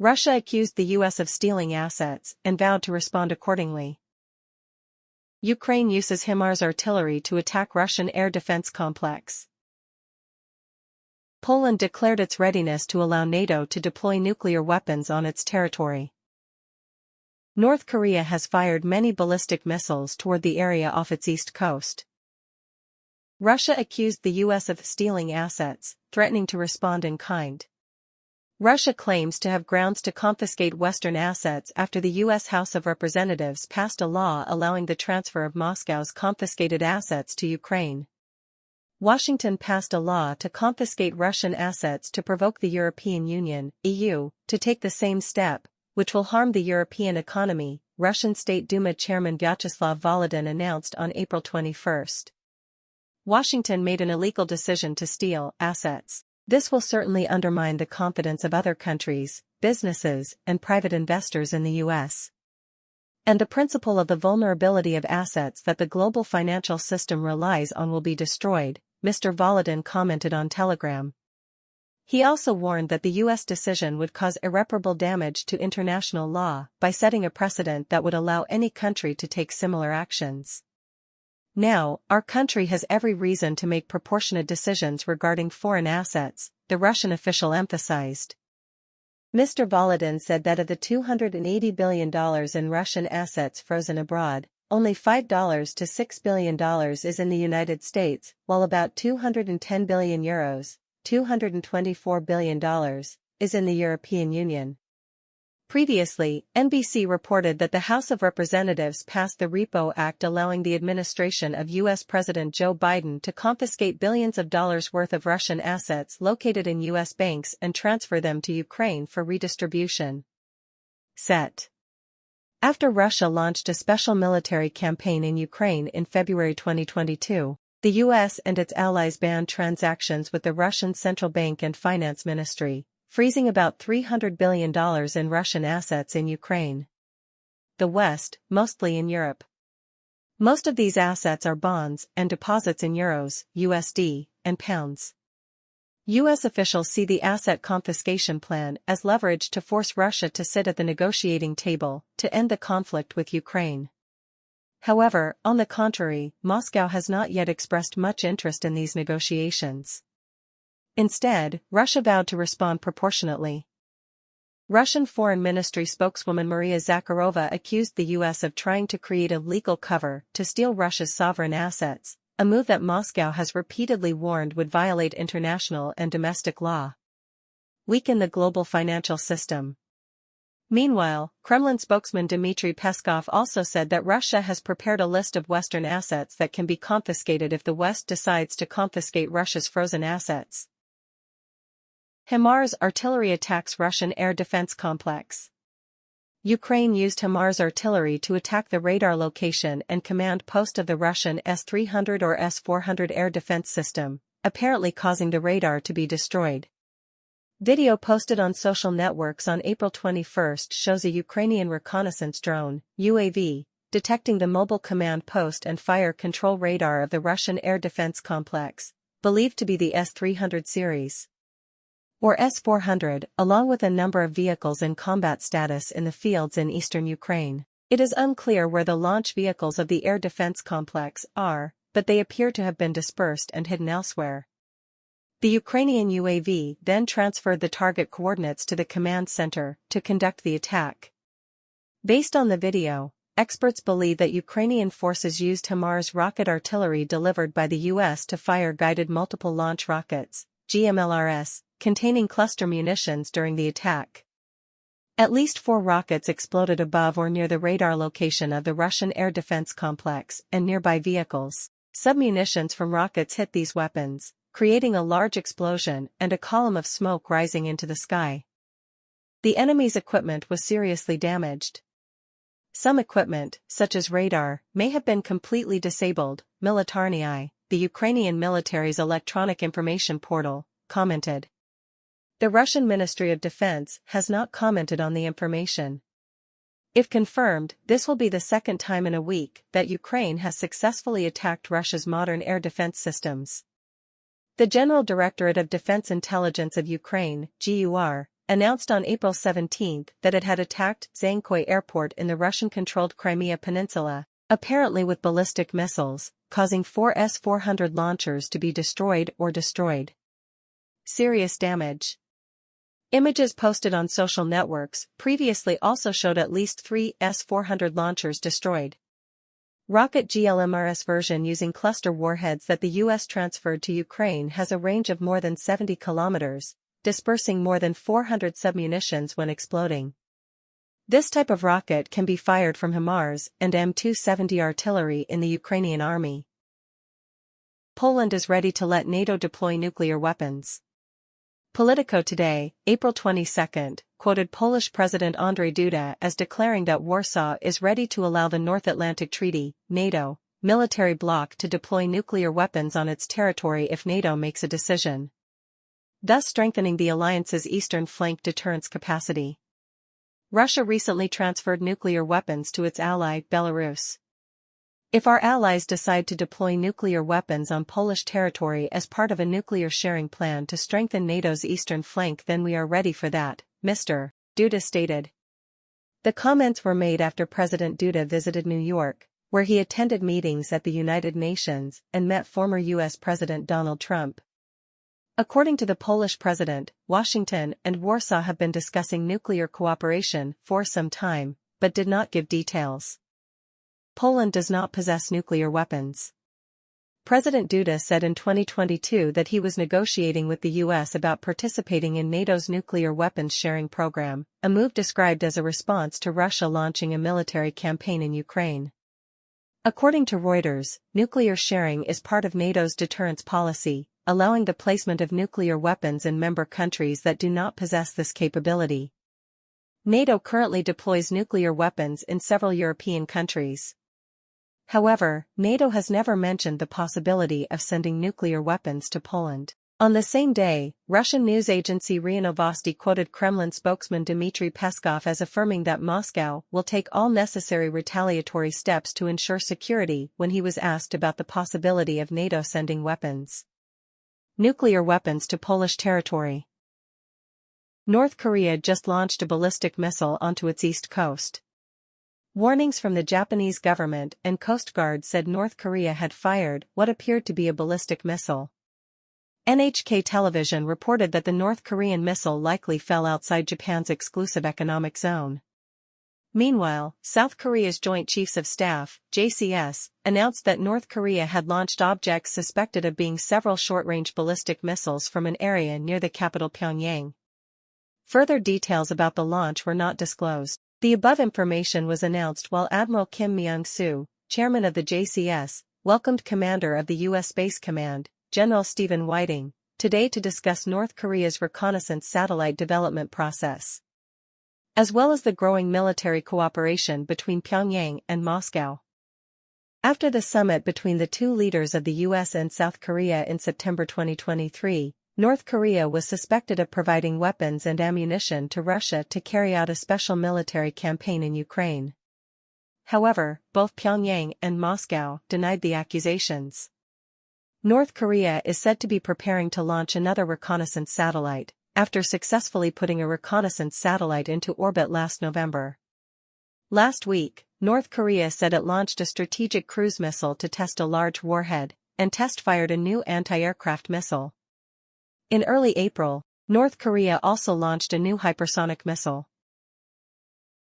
Russia accused the U.S. of stealing assets and vowed to respond accordingly. Ukraine uses HIMARS artillery to attack Russian air defense complex. Poland declared its readiness to allow NATO to deploy nuclear weapons on its territory. North Korea has fired many ballistic missiles toward the area off its east coast. Russia accused the U.S. of stealing assets, threatening to respond in kind. Russia claims to have grounds to confiscate Western assets after the U.S. House of Representatives passed a law allowing the transfer of Moscow's confiscated assets to Ukraine. Washington passed a law to confiscate Russian assets to provoke the European Union, EU, to take the same step, which will harm the European economy, Russian State Duma Chairman Vyacheslav Volodin announced on April 21. Washington made an illegal decision to steal assets. This will certainly undermine the confidence of other countries, businesses, and private investors in the U.S. And the principle of the vulnerability of assets that the global financial system relies on will be destroyed, Mr. Volodin commented on Telegram. He also warned that the U.S. decision would cause irreparable damage to international law by setting a precedent that would allow any country to take similar actions. Now, our country has every reason to make proportionate decisions regarding foreign assets, the Russian official emphasized. Mr. Volodin said that of the $280 billion in Russian assets frozen abroad, only $5 to $6 billion is in the United States, while about €210 billion, $224 billion, is in the European Union. Previously, NBC reported that the House of Representatives passed the Repo Act allowing the administration of U.S. President Joe Biden to confiscate billions of dollars worth of Russian assets located in U.S. banks and transfer them to Ukraine for redistribution. Set. After Russia launched a special military campaign in Ukraine in February 2022, the U.S. and its allies banned transactions with the Russian Central Bank and Finance Ministry, freezing about $300 billion in Russian assets in Ukraine. The West, mostly in Europe. Most of these assets are bonds and deposits in euros, USD, and pounds. U.S. officials see the asset confiscation plan as leverage to force Russia to sit at the negotiating table to end the conflict with Ukraine. However, on the contrary, Moscow has not yet expressed much interest in these negotiations. Instead, Russia vowed to respond proportionately. Russian Foreign Ministry spokeswoman Maria Zakharova accused the U.S. of trying to create a legal cover to steal Russia's sovereign assets, a move that Moscow has repeatedly warned would violate international and domestic law. Weaken the global financial system. Meanwhile, Kremlin spokesman Dmitry Peskov also said that Russia has prepared a list of Western assets that can be confiscated if the West decides to confiscate Russia's frozen assets. HIMARS artillery attacks Russian air defense complex. Ukraine used HIMARS artillery to attack the radar location and command post of the Russian S-300 or S-400 air defense system, apparently causing the radar to be destroyed. Video posted on social networks on April 21 shows a Ukrainian reconnaissance drone, UAV, detecting the mobile command post and fire control radar of the Russian air defense complex, believed to be the S-300 series. Or S-400, along with a number of vehicles in combat status in the fields in eastern Ukraine. It is unclear where the launch vehicles of the air defense complex are, but they appear to have been dispersed and hidden elsewhere. The Ukrainian UAV then transferred the target coordinates to the command center to conduct the attack. Based on the video, experts believe that Ukrainian forces used HIMARS rocket artillery delivered by the U.S. to fire guided multiple launch rockets, GMLRS, containing cluster munitions during the attack. At least 4 rockets exploded above or near the radar location of the Russian air defense complex and nearby vehicles. Submunitions from rockets hit these weapons, creating a large explosion and a column of smoke rising into the sky. The enemy's equipment was seriously damaged. Some equipment, such as radar, may have been completely disabled, Militarny, the Ukrainian military's electronic information portal, commented. The Russian Ministry of Defense has not commented on the information. If confirmed, this will be the second time in a week that Ukraine has successfully attacked Russia's modern air defense systems. The General Directorate of Defense Intelligence of Ukraine, GUR, announced on April 17 that it had attacked Zangkoy Airport in the Russian-controlled Crimea Peninsula, apparently with ballistic missiles, causing 4 S-400 launchers to be destroyed. Serious damage. Images posted on social networks previously also showed at least 3 S-400 launchers destroyed. Rocket GLMRS version using cluster warheads that the U.S. transferred to Ukraine has a range of more than 70 kilometers, dispersing more than 400 submunitions when exploding. This type of rocket can be fired from HIMARS and M270 artillery in the Ukrainian army. Poland is ready to let NATO deploy nuclear weapons. Politico today, April 22, quoted Polish President Andrzej Duda as declaring that Warsaw is ready to allow the North Atlantic Treaty, NATO, military bloc to deploy nuclear weapons on its territory if NATO makes a decision, thus strengthening the alliance's eastern flank deterrence capacity. Russia recently transferred nuclear weapons to its ally, Belarus. If our allies decide to deploy nuclear weapons on Polish territory as part of a nuclear sharing plan to strengthen NATO's eastern flank, then we are ready for that, Mr. Duda stated. The comments were made after President Duda visited New York, where he attended meetings at the United Nations and met former U.S. President Donald Trump. According to the Polish president, Washington and Warsaw have been discussing nuclear cooperation for some time, but did not give details. Poland does not possess nuclear weapons. President Duda said in 2022 that he was negotiating with the U.S. about participating in NATO's nuclear weapons sharing program, a move described as a response to Russia launching a military campaign in Ukraine. According to Reuters, nuclear sharing is part of NATO's deterrence policy, allowing the placement of nuclear weapons in member countries that do not possess this capability. NATO currently deploys nuclear weapons in several European countries. However, NATO has never mentioned the possibility of sending nuclear weapons to Poland. On the same day, Russian news agency RIA Novosti quoted Kremlin spokesman Dmitry Peskov as affirming that Moscow will take all necessary retaliatory steps to ensure security when he was asked about the possibility of NATO sending weapons. Nuclear weapons to Polish territory. North Korea just launched a ballistic missile onto its east coast. Warnings from the Japanese government and Coast Guard said North Korea had fired what appeared to be a ballistic missile. NHK television reported that the North Korean missile likely fell outside Japan's exclusive economic zone. Meanwhile, South Korea's Joint Chiefs of Staff, JCS, announced that North Korea had launched objects suspected of being several short-range ballistic missiles from an area near the capital Pyongyang. Further details about the launch were not disclosed. The above information was announced while Admiral Kim Myung-soo, chairman of the JCS, welcomed Commander of the U.S. Space Command, General Stephen Whiting, today to discuss North Korea's reconnaissance satellite development process, as well as the growing military cooperation between Pyongyang and Moscow. After the summit between the two leaders of the U.S. and South Korea in September 2023, North Korea was suspected of providing weapons and ammunition to Russia to carry out a special military campaign in Ukraine. However, both Pyongyang and Moscow denied the accusations. North Korea is said to be preparing to launch another reconnaissance satellite, after successfully putting a reconnaissance satellite into orbit last November. Last week, North Korea said it launched a strategic cruise missile to test a large warhead, and test-fired a new anti-aircraft missile. In early April, North Korea also launched a new hypersonic missile.